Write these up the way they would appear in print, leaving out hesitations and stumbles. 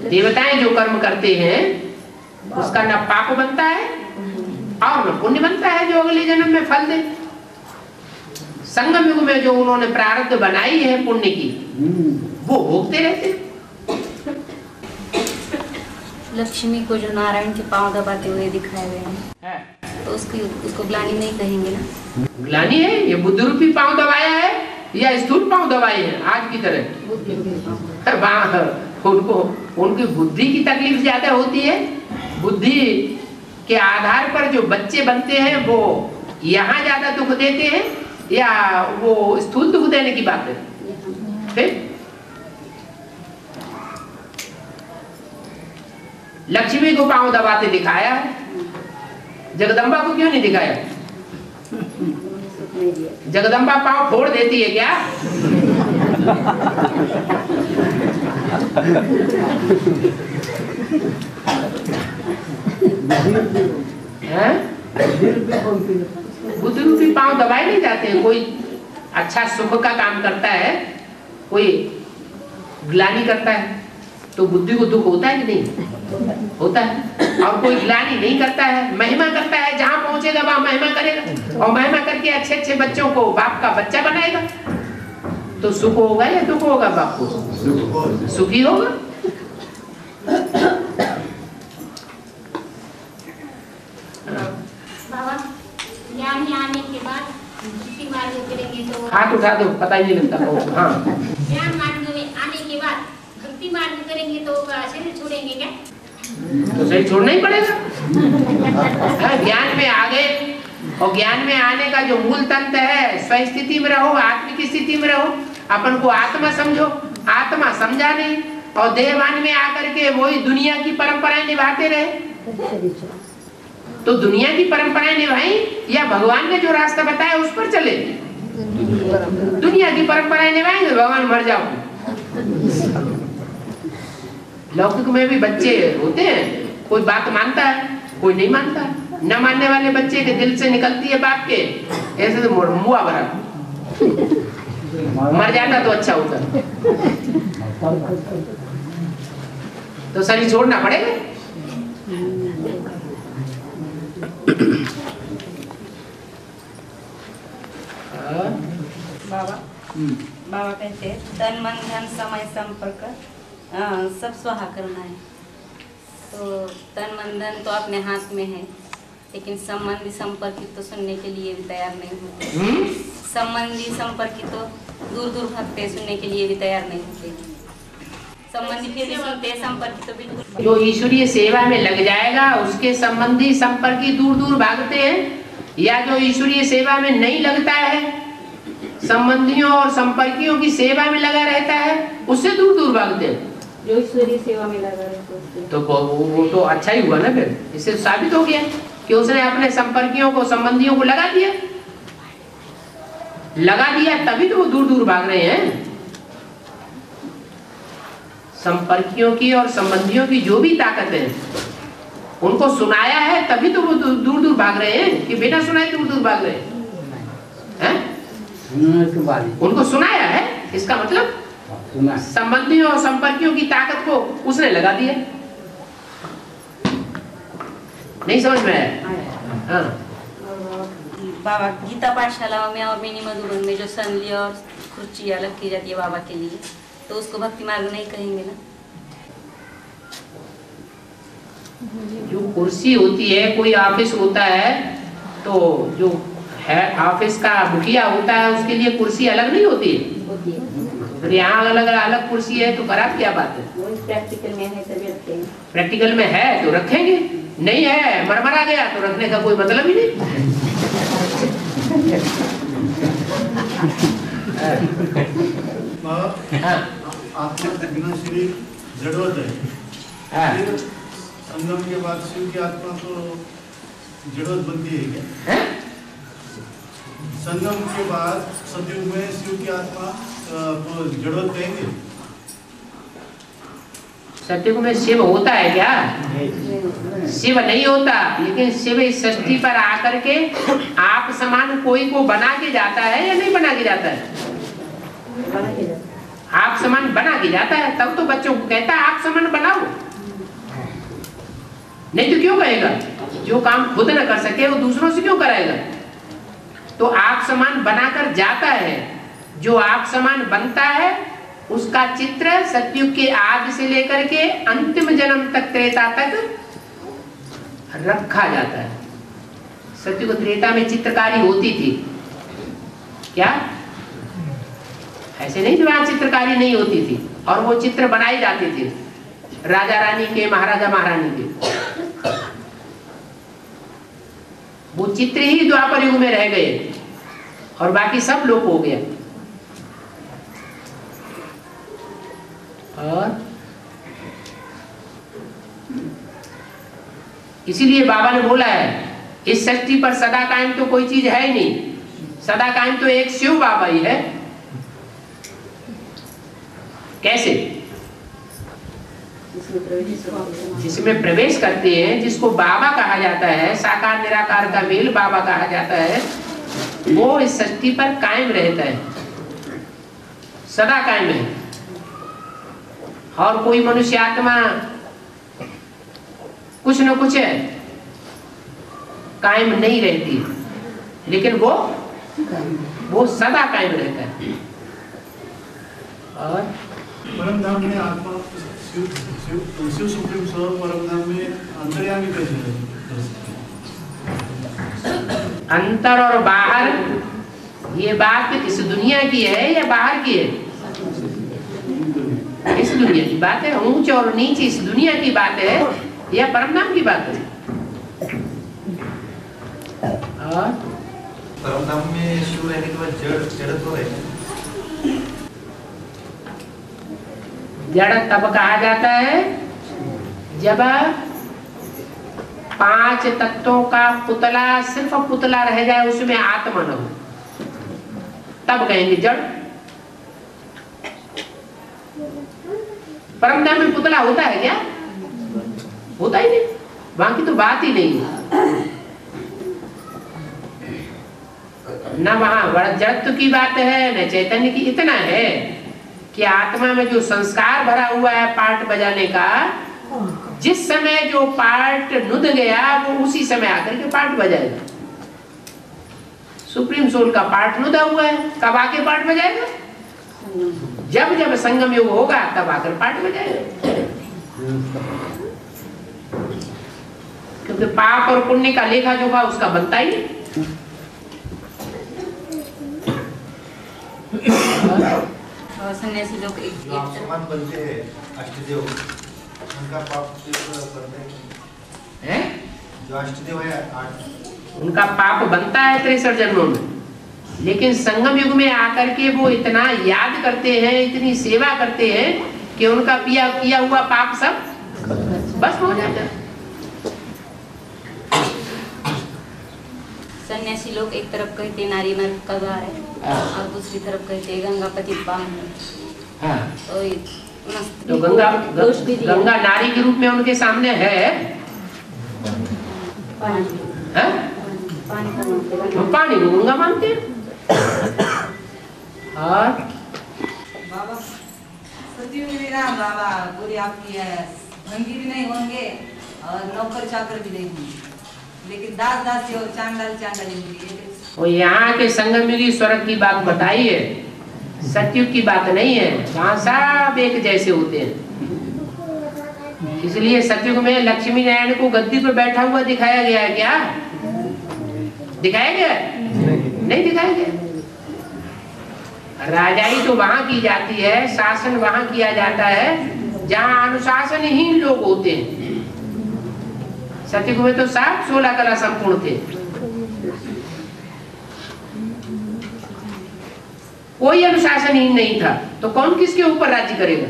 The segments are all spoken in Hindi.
देवताएं जो कर्म करते हैं उसका न पाप बनता है और न पुण्य बनता है जो अगले जन्म में फल दे। संगम युग में जो उन्होंने प्रारब्ध बनाई है पुण्य की वो भोगते रहते। लक्ष्मी को जो नारायण के पांव दबाते हुए दिखाए हुए हैं तो उसको ग्लानि नहीं कहेंगे ना? ग्लानि है, ये बुद्धि रूपी पांव दबाया है या स्थूल पांव दबाए हैं आज की तरह? उनको उनकी बुद्धि की तकलीफ ज्यादा होती है। बुद्धि के आधार पर जो बच्चे बनते हैं वो यहाँ ज्यादा दुख देते हैं या वो स्थूल दुख देने की बात है? फिर लक्ष्मी को पांव दबाते दिखाया है, जगदम्बा को क्यों नहीं दिखाया? जगदम्बा पांव फोड़ देती है क्या? बुद्धि रूपी पांव दबाए नहीं जाते हैं। कोई अच्छा सुख का काम करता है, कोई ग्लानि करता है तो बुद्धि को दुख होता है कि नहीं होता है? और कोई ग्लानि नहीं करता है, महिमा करता है, जहां पहुंचेगा वहां महिमा करेगा और महिमा करके अच्छे अच्छे बच्चों को बाप का बच्चा बनाएगा तो सुख होगा या दुख होगा? बाप को सुखी होगा। बाबा ज्ञान आने के बाद भक्ति मार्ग करेंगे तो हाथ उठा दो, पता ही नहीं लगता। हाँ, ज्ञान मार्ग में आने के बाद भक्ति मार्ग करेंगे तो शरीर छोड़ेंगे क्या? तो सही छोड़ना ही पड़ेगा। ज्ञान में आ गए और ज्ञान में आने का जो मूल तंत्र है स्वस्थिति में रहो, आत्मिक स्थिति में रहो, अपन को आत्मा समझो। आत्मा समझा नहीं और देहवान में आकर के वही दुनिया की परंपराएं निभाते रहे तो दुनिया की परंपराएं निभाई या भगवान ने जो रास्ता बताया उस पर चले? दुनिया की परंपराएं निभाएंगे भगवान मर जाओ। लौकिक में भी बच्चे होते हैं, कोई बात मानता है कोई नहीं मानता। न मानने वाले बच्चे के दिल से निकलती है बाप के ऐसे तो मुआ भरा, मर जाता तो अच्छा होता। तो शरीर छोड़ना पड़ेगा। बाबा कहते हैं तन मन धन समय संपर्क सब स्वाहा करना है। तो तन मन धन तो अपने हाथ में है लेकिन संबंधी संपर्कित तो सुनने के लिए भी तैयार नहीं होते। संबंधी संपर्कित तो दूर दूर भागते, सुनने के लिए भी तैयार नहीं होते। संबंधी फिर भी सुनते, संपर्कित तो बिल्कुल। जो ईश्वरीय सेवा में लग जाएगा उसके संबंधी संपर्की दूर दूर भागते हैं, या जो ईश्वरीय सेवा में नहीं लगता है संबंधियों और संपर्कियों की सेवा में लगा रहता है उससे दूर दूर भागते हैं। जो ईश्वरीय सेवा में लगा रहता है तो वो तो अच्छा ही हुआ ना। फिर इससे साबित हो गया कि उसने अपने संपर्कियों को संबंधियों को लगा दिया तभी तो वो दूर दूर भाग रहे हैं। संपर्कियों की और संबंधियों की जो भी ताकत है उनको सुनाया है तभी तो वो दूर दूर भाग रहे हैं कि बिना सुनाए दूर दूर भाग रहे हैं। उनको सुनाया है, इसका मतलब संबंधियों और संपर्कियों की ताकत को उसने लगा दिया। नहीं समझ में आया? हाँ। बाबा गीता पाठशालाओं में और मिनी मधुबन में जो संधि और कुर्सी अलग की जाती है बाबा के लिए, तो उसको भक्ति मार्ग नहीं कहेंगे ना? जो कुर्सी होती है, कोई ऑफिस होता है तो जो है ऑफिस का मुखिया होता है उसके लिए कुर्सी अलग नहीं होती है। फिर यहाँ अलग अलग कुर्सी है तो खराब क्या बात है? प्रैक्टिकल में है तभी रखते हैं। प्रैक्टिकल में है तो रखेंगे, नहीं है मरमरा गया तो रखने का कोई मतलब ही नहीं। शरीर जड़वत है, संगम के बाद शिव की आत्मा तो जड़वत बनती है क्या? संगम के बाद सतयुग में शिव की आत्मा तो जड़वत कहेंगे? सतयुग में शिव होता है क्या? शिव नहीं होता, लेकिन शिव इस सृष्टि पर आकर के आप समान कोई को बना के जाता है या नहीं बना के जाता है? आप समान बना के जाता है, तब तो बच्चों को कहता है आप समान बनाओ, नहीं तो क्यों कहेगा? जो काम खुद न कर सके वो दूसरों से क्यों कराएगा? तो आप समान बनाकर जाता है। जो आप समान बनता है उसका चित्र सतयुग के आदि से लेकर के अंतिम जन्म तक, त्रेता तक रखा जाता है। सतयुग त्रेता में चित्रकारी होती थी क्या? ऐसे नहीं, वहां चित्रकारी नहीं होती थी, और वो चित्र बनाए जाते थे राजा रानी के, महाराजा महारानी के। वो चित्र ही द्वापर युग में रह गए और बाकी सब लोप हो गया। और इसीलिए बाबा ने बोला है इस सृष्टि पर सदा कायम तो कोई चीज है ही नहीं, सदा कायम तो एक शिव बाबा ही है। कैसे? जिसमें प्रवेश करते हैं, जिसको बाबा कहा जाता है, साकार निराकार का मेल बाबा कहा जाता है, वो इस सृष्टि पर कायम रहता है, सदा कायम है। और कोई मनुष्य आत्मा कुछ न कुछ है कायम नहीं रहती, लेकिन वो सदा कायम रहता है। और परम धाम में आत्मा शिव सुप्रीम स्वरूप परम धाम में अंतर्यामी कैसे? अंतर और बाहर, ये बात इस दुनिया की है या बाहर की है? इस दुनिया की बात है। ऊंच और नीच इस दुनिया की बात है या परमधाम की बात है? और परमधाम में शिव रहने के बाद जड़ तो है। जड़ तब कहा जाता है जब 5 तत्वों का पुतला, सिर्फ पुतला रह जाए, उसमें आत्मा न हो, तब कहेंगे जड़। परमधाम में पुतला होता है क्या? होता ही नहीं, वहां की तो बात ही नहीं है। न वहां जड़त्व की बात है, न चैतन्य की। इतना है कि आत्मा में जो संस्कार भरा हुआ है पार्ट बजाने का, जिस समय जो पार्ट नुद गया वो उसी समय आकर के पार्ट बजाएगा। सुप्रीम सोल का पार्ट नुदा हुआ है, कब आके पार्ट बजाएगा? जब जब संगम योग होगा तब आकर पार्ट बजाएगा। क्योंकि पाप और पुण्य का लेखा जोखा उसका बनता ही नहीं। और सन्यासी लोग जो आप समान बनते हैं अष्टदेव, उनका पाप बनता है? जो अष्टदेव है 8, उनका पाप बनता है 63 जन्मों में, लेकिन संगम युग में आकर के वो इतना याद करते हैं, इतनी सेवा करते हैं कि उनका किया हुआ पाप सब बस हो जाता है। सन्यासी लोग एक तरफ कहते नारी नरक का द्वार है और दूसरी तरफ कहते गंगा पतित पावन है। तो गंगा नारी के रूप में उनके सामने है। पानी को गंगा मानते हैं। और बाबा सतयुग में ना बाबा पूरी आपकी है, भंगी भी नहीं होंगे और नौकर चाकर भी नहीं होंगे, लेकिन दास दासी और चांडाल चांडाली होंगी। वो यहाँ के संगम युगी स्वर्ग की बात बताई है, सतयुग की बात नहीं है। वहाँ सब एक जैसे होते हैं। इसलिए सतयुग में लक्ष्मी नारायण को गद्दी पर बैठा हुआ दिखाया गया है क्या? दिखाया गया? नहीं दिखाया गया। राजाई तो वहां की जाती है, शासन वहां किया जाता है जहां अनुशासनहीन लोग होते हैं। सतयुग में तो 16 कला संपूर्ण थे, कोई अनुशासनहीन नहीं था, तो कौन किसके ऊपर राज्य करेगा?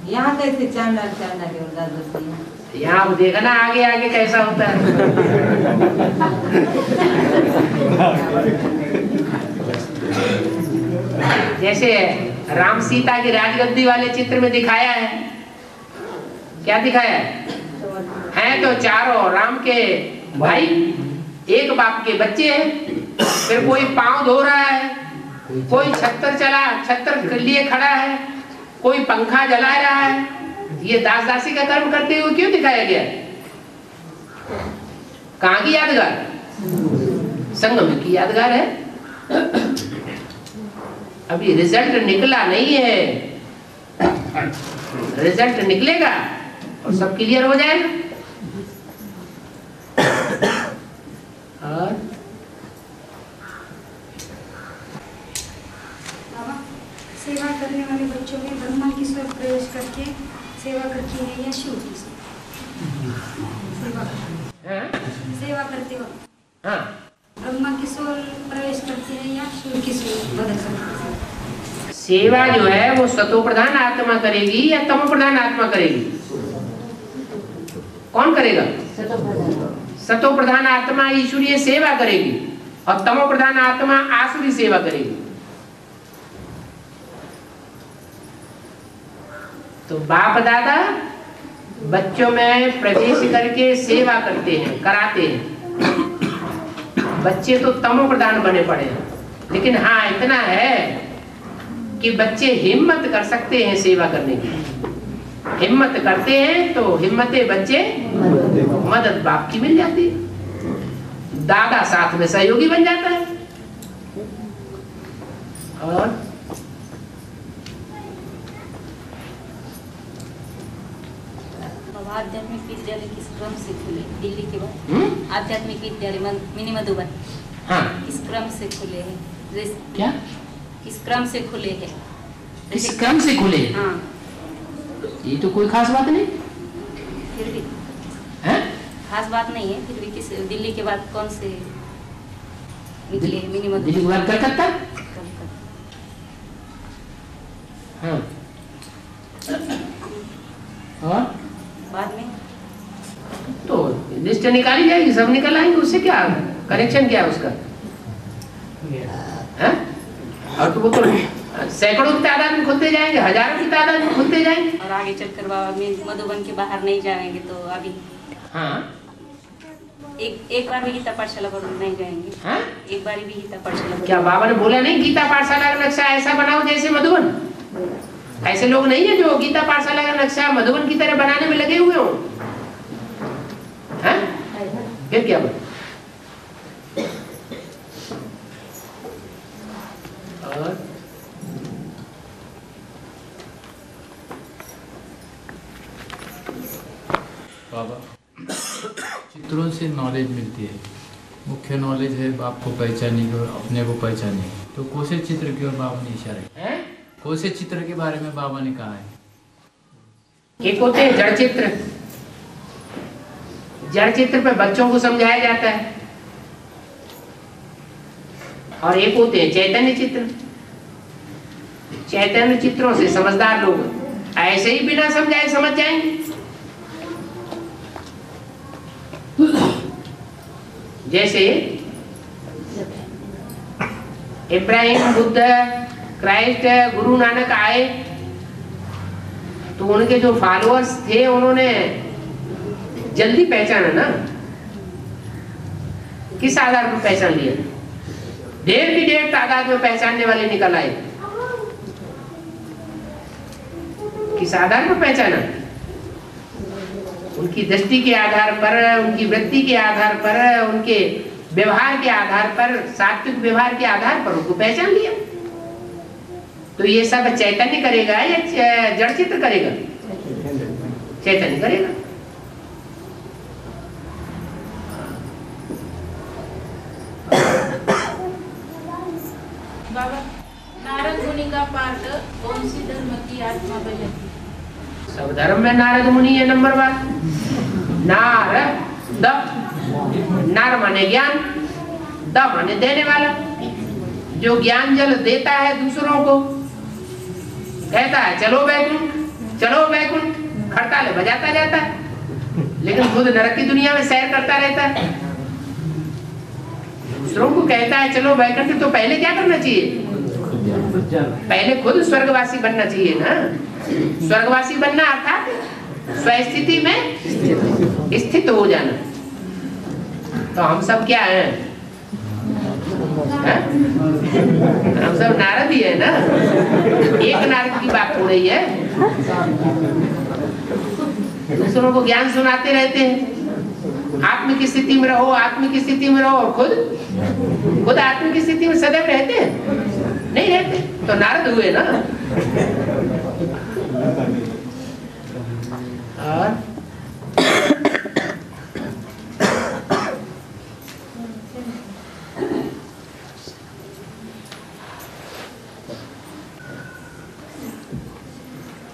यहाँ कैसे चांडाल चांडाली और दास दासी? यहाँ देखना आगे आगे कैसा होता है। जैसे राम सीता की राजगद्दी वाले चित्र में दिखाया है, क्या दिखाया है? तो चारों राम के भाई, एक बाप के बच्चे हैं। फिर कोई पांव धो रहा है, कोई छत्तर के लिए खड़ा है, कोई पंखा जला रहा है। ये दास दासी का कर्म करते हुए क्यों दिखाया गया? कहाँ की यादगार? संगम की यादगार है। अभी रिजल्ट निकला नहीं है, रिजल्ट निकलेगा और सब क्लियर हो जाएगा। और सेवा करने वाले बच्चों में ब्रह्मा की स्वर प्रवेश करके सेवा करती है या शिव की सेवा करते हो? हाँ, ब्रह्मा की स्वर प्रवेश करती है या शिव की स्वर बदल सकती है? सेवा जो है वो सतो प्रधान आत्मा करेगी या तमो प्रधान आत्मा करेगी? कौन करेगा? सतो प्रधान आत्मा ईश्वरीय सेवा करेगी और तमो प्रधान आत्मा आसुरी सेवा करेगी। तो बाप दादा बच्चों में प्रवेश करके सेवा करते हैं, कराते हैं। बच्चे तो तमो प्रधान बने पड़े हैं, लेकिन हाँ इतना है कि बच्चे हिम्मत कर सकते हैं सेवा करने की। हिम्मत करते हैं तो हिम्मते बच्चे मदद बाप की मिल जाती है, दादा साथ में सहयोगी बन जाता है। और आध्यात्मिक विद्यालय किस क्रम से खुले दिल्ली के बाद? आध्यात्मिक विद्यालय मिनी मधुबन किस क्रम से खुले हैं? क्या किस क्रम से खुले हैं? किस क्रम से खुले? हाँ, ये तो कोई खास बात नहीं। फिर भी है? खास बात नहीं है, फिर भी किस दिल्ली के बाद कौन से निकले हैं? मिनी मधुबन दिल्ली के बाद कलकत्ता। हाँ, और बाद में तो लिस्ट निकाली जाएगी, सब निकल आएंगे, उससे क्या कनेक्शन क्या है उसका? है? और तो वो तो सैकड़ों की तादाद में खुलते जाएंगे, हजारों की तादाद में खुलते जाएंगे। और आगे चलकर बाबा मधुबन के बाहर नहीं जाएंगे तो अभी हाँ, एक बार भी गीता पाठशाला पर नहीं जाएंगे। हाँ? एक बार भी गीता पाठशाला पर क्या बाबा ने बोला नहीं गीता पाठशाला का नक्शा ऐसा बनाओ जैसे मधुबन? ऐसे लोग नहीं है जो गीता पाठशाला का नक्शा मधुबन की तरह बनाने में लगे हुए हो। हैं? फिर क्या बात? और बाबा चित्रों से नॉलेज मिलती है, मुख्य नॉलेज है बाप को पहचानने की और अपने को पहचानने की। तो कौन से चित्र की ओर बाबा ने इशारा है? कौन से चित्र के बारे में बाबा ने कहा है? एक होते हैं जड़ चित्र, जड़ चित्र पे बच्चों को समझाया जाता है, और एक होते हैं चैतन्य चित्र। चैतन्य चित्रों से समझदार लोग ऐसे ही बिना समझाए समझ जाएंगे। जैसे इब्राहिम, बुद्ध, क्राइस्ट, गुरु नानक आए तो उनके जो फॉलोअर्स थे उन्होंने जल्दी पहचाना ना। किस आधार पर पहचान लिया? ढेर की ढेर तादाद में पहचानने वाले निकल आए। किस आधार पर पहचाना? उनकी दृष्टि के आधार पर, उनकी वृत्ति के आधार पर, उनके व्यवहार के आधार पर, सात्विक व्यवहार के आधार पर उनको पहचान लिया। तो ये सब चैतन्य करेगा या जड़ चित्र करेगा? चैतन्य करेगा। बाबा, नारद मुनि का पाठ कौन सी धर्म की आत्मा बजाती? सब धर्म में नारद मुनि है नंबर वन। नारद, नार माने ज्ञान, द माने देने वाला, जो ज्ञान जल देता है दूसरों को। कहता है चलो बैकुंठ, चलो बैकुंठ, खड़ताल बजाता जाता है, लेकिन खुद नरक की दुनिया में सैर करता रहता है। दूसरों को कहता है चलो बैकुंठ, तो पहले क्या करना चाहिए? पहले खुद स्वर्गवासी बनना चाहिए ना। स्वर्गवासी बनना अर्थात स्वस्थिति में स्थित हो जाना। तो हम सब क्या हैं? हम सब नारद ही है ना, एक नारद की बात हो रही है। दूसरों को ज्ञान सुनाते रहते हैं, आत्म की स्थिति में रहो, आत्म की स्थिति में रहो, और खुद आत्म की स्थिति में सदैव रहते हैं? नहीं रहते, तो नारद हुए ना। और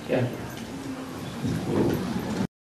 क्या